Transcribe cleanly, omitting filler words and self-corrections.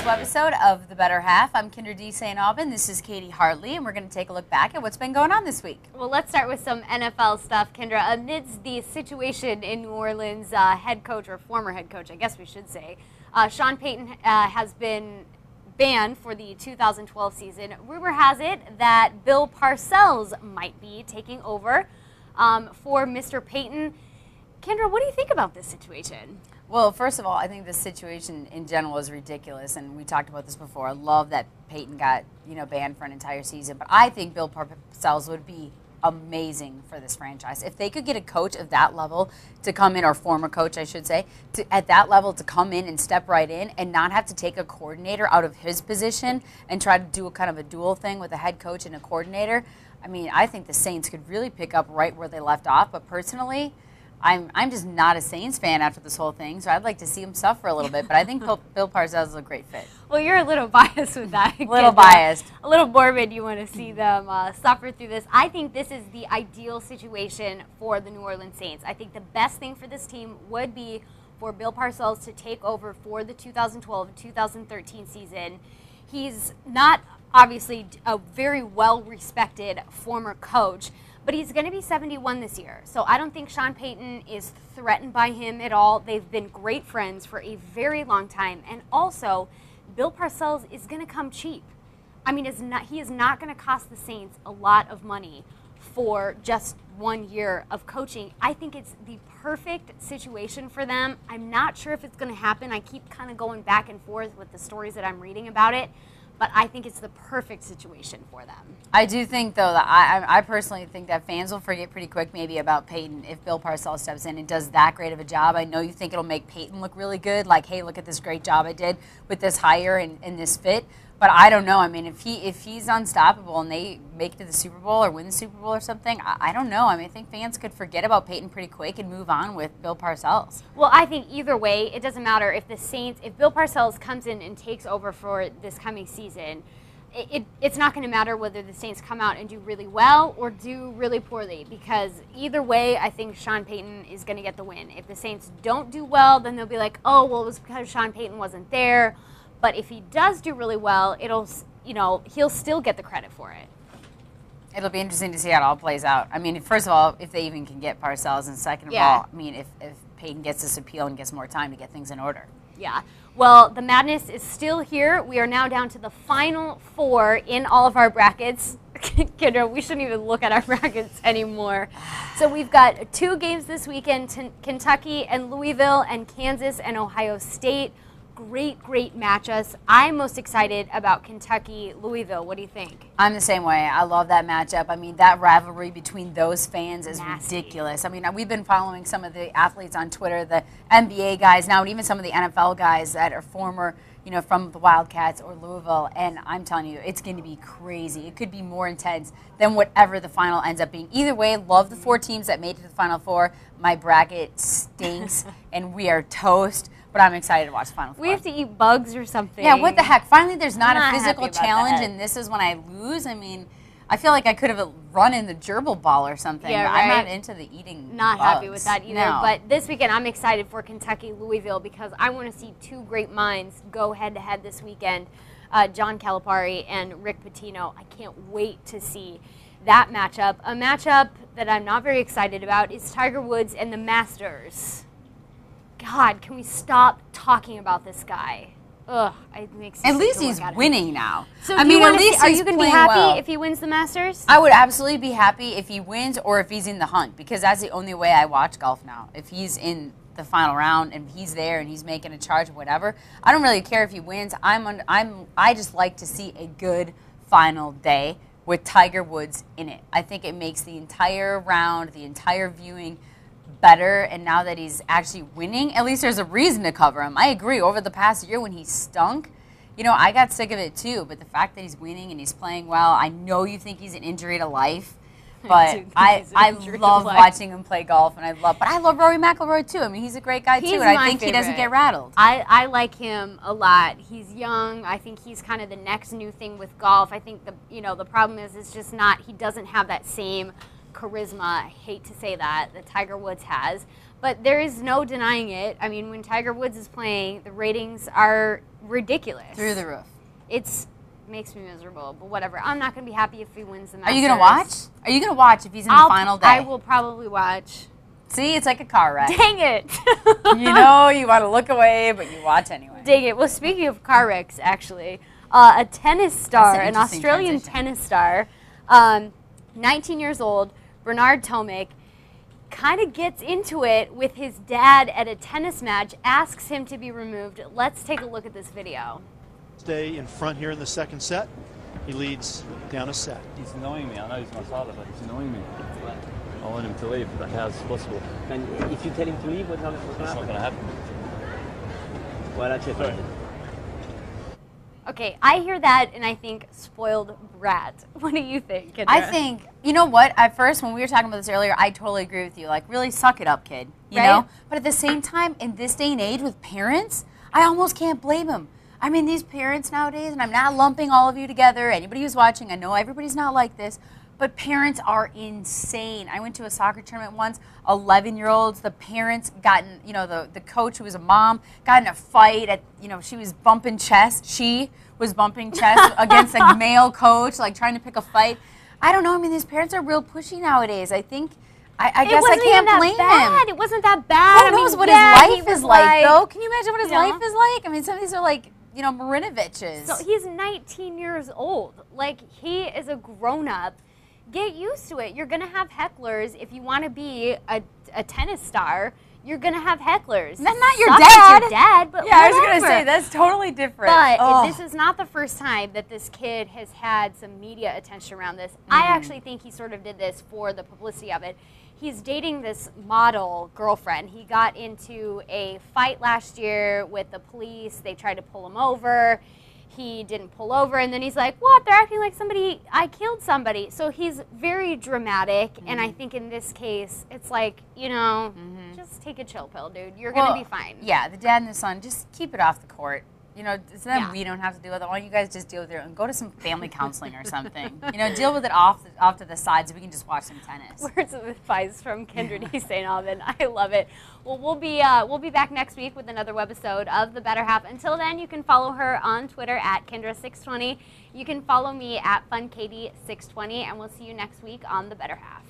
episode of The Better Half. I'm Kendra D. St. Aubin. This is Katie Hartley, and we're going to take a look back at what's been going on this week. Well, let's start with some NFL stuff, Kendra. Amidst the situation in New Orleans, head coach, or former head coach, I guess we should say, Sean Payton has been banned for the 2012 season. Rumor has it that Bill Parcells might be taking over for Mr. Payton. Kendra, what do you think about this situation? Well, first of all, I think this situation in general is ridiculous, and we talked about this before. I love that Payton got banned for an entire season, but I think Bill Parcells would be amazing for this franchise. If they could get a coach of that level to come in, or former coach, I should say, at that level to come in and step right in and not have to take a coordinator out of his position and try to do a kind of a dual thing with a head coach and a coordinator, I mean, I think the Saints could really pick up right where they left off, but personally, I'm just not a Saints fan after this whole thing, so I'd like to see him suffer a little bit. But I think Bill Parcells is a great fit. Well, you're a little biased with that. A little biased. A little morbid. You want to see them suffer through this. I think this is the ideal situation for the New Orleans Saints. I think the best thing for this team would be for Bill Parcells to take over for the 2012-2013 season. He's not obviously a very well-respected former coach, but he's going to be 71 this year. So I don't think Sean Payton is threatened by him at all. They've been great friends for a very long time. And also, Bill Parcells is going to come cheap. I mean, he is not going to cost the Saints a lot of money for just 1 year of coaching. I think it's the perfect situation for them. I'm not sure if it's going to happen. I keep kind of going back and forth with the stories that I'm reading about it. But I think it's the perfect situation for them. I do think, though, that I personally think that fans will forget pretty quick maybe about Payton if Bill Parcells steps in and does that great of a job. I know you think it'll make Payton look really good, like, hey, look at this great job I did with this hire and this fit. But I don't know. I mean, if he's unstoppable and they make it to the Super Bowl or win the Super Bowl or something, I don't know. I mean, I think fans could forget about Payton pretty quick and move on with Bill Parcells. Well, I think either way, it doesn't matter if if Bill Parcells comes in and takes over for this coming season, it's not going to matter whether the Saints come out and do really well or do really poorly, because either way, I think Sean Payton is going to get the win. If the Saints don't do well, then they'll be like, oh, well, it was because Sean Payton wasn't there. But if he does do really well, he'll still get the credit for it. It'll be interesting to see how it all plays out. I mean, first of all, if they even can get Parcells, and second of all, I mean, if Payton gets this appeal and gets more time to get things in order. Yeah. Well, the madness is still here. We are now down to the final four in all of our brackets. Kendra, we shouldn't even look at our brackets anymore. So we've got 2 games this weekend, Kentucky and Louisville, and Kansas and Ohio State. Great matchups. I'm most excited about Kentucky-Louisville. What do you think? I'm the same way. I love that matchup. I mean, that rivalry between those fans is ridiculous. I mean, we've been following some of the athletes on Twitter, the NBA guys now, and even some of the NFL guys that are former, from the Wildcats or Louisville, and I'm telling you, it's going to be crazy. It could be more intense than whatever the final ends up being. Either way, love the 4 teams that made it to the Final Four. My bracket stinks, and we are toast. But I'm excited to watch the Final Four. We have to eat bugs or something. Yeah, what the heck? Finally, there's not a physical challenge, and this is when I lose. I mean, I feel like I could have run in the gerbil ball or something. Yeah, right? I'm not into the eating Not bugs. happy with that either. No. But this weekend, I'm excited for Kentucky-Louisville because I want to see 2 great minds go head-to-head this weekend, John Calipari and Rick Pitino. I can't wait to see that matchup. A matchup that I'm not very excited about is Tiger Woods and the Masters. God, can we stop talking about this guy? Ugh, it makes at least he's winning now. So I mean, at least are you going to be happy if he wins the Masters? I would absolutely be happy if he wins or if he's in the hunt, because that's the only way I watch golf now. If he's in the final round and he's there and he's making a charge or whatever, I don't really care if he wins. I just like to see a good final day with Tiger Woods in it. I think it makes the entire round, the entire viewing better, and now that he's actually winning, at least there's a reason to cover him. I agree. Over the past year when he stunk, I got sick of it too, but the fact that he's winning and he's playing well, I know you think he's an injury to life, but I love watching him play golf, and I love Rory McIlroy too. I mean, he's a great guy too, and I think he doesn't get rattled. I like him a lot. He's young. I think he's kind of the next new thing with golf. I think the problem is it's just not, he doesn't have that same charisma, I hate to say that Tiger Woods has, but there is no denying it. I mean, when Tiger Woods is playing, the ratings are ridiculous. Through the roof. Makes me miserable, but whatever. I'm not going to be happy if he wins the Masters. Are you going to watch? Are you going to watch if he's in the final day? I will probably watch. See, it's like a car wreck. Dang it. You know, you want to look away, but you watch anyway. Dang it. Well, speaking of car wrecks, actually, a tennis star, an Australian tennis star, 19 years old, Bernard Tomic, kind of gets into it with his dad at a tennis match, asks him to be removed. Let's take a look at this video. Stay in front here in the second set. He leads down a set. He's annoying me. I know he's my father, but he's annoying me. I want him to leave, but how's it possible? And if you tell him to leave, what's going to happen? It's not going to happen. Well, that's it. Sorry. Okay, I hear that and I think spoiled brat. What do you think, Kendra? I think, you know what, at first when we were talking about this earlier, I totally agree with you. Like, really suck it up, kid. You know? But at the same time, in this day and age with parents, I almost can't blame them. I mean, these parents nowadays, and I'm not lumping all of you together, anybody who's watching, I know everybody's not like this, but parents are insane. I went to a soccer tournament once, 11-year-olds, the parents got in, you know, the coach who was a mom, got in a fight at, you know, she was bumping chest against a male coach, like trying to pick a fight. I don't know, I mean, these parents are real pushy nowadays. I think, I guess I can't blame him. It wasn't that bad. Who knows what his life is like, though? Can you imagine what his life is like? I mean, some of these are like, you know, Marinovich's. So he's 19 years old. Like, he is a grown-up. Get used to it. You're going to have hecklers. If you want to be a tennis star, you're going to have hecklers. That's not your dad. dad. Your dad, but yeah, whatever. I was going to say, that's totally different. But this is not the first time that this kid has had some media attention around this. I actually think he sort of did this for the publicity of it. He's dating this model girlfriend. He got into a fight last year with the police. They tried to pull him over. He didn't pull over, and then he's like, what? They're acting like I killed somebody. So he's very dramatic, and I think in this case, it's like, you know, just take a chill pill, dude. You're going to be fine. Yeah, the dad and the son, just keep it off the court. You know, so then we don't have to deal with it. Why don't you guys just deal with it and go to some family counseling or something? You know, deal with it off to the side so we can just watch some tennis. Words of advice from Kendra D. St. Alvin. I love it. Well, we'll be back next week with another webisode of The Better Half. Until then, you can follow her on Twitter at Kendra620. You can follow me at FunKD620, and we'll see you next week on The Better Half.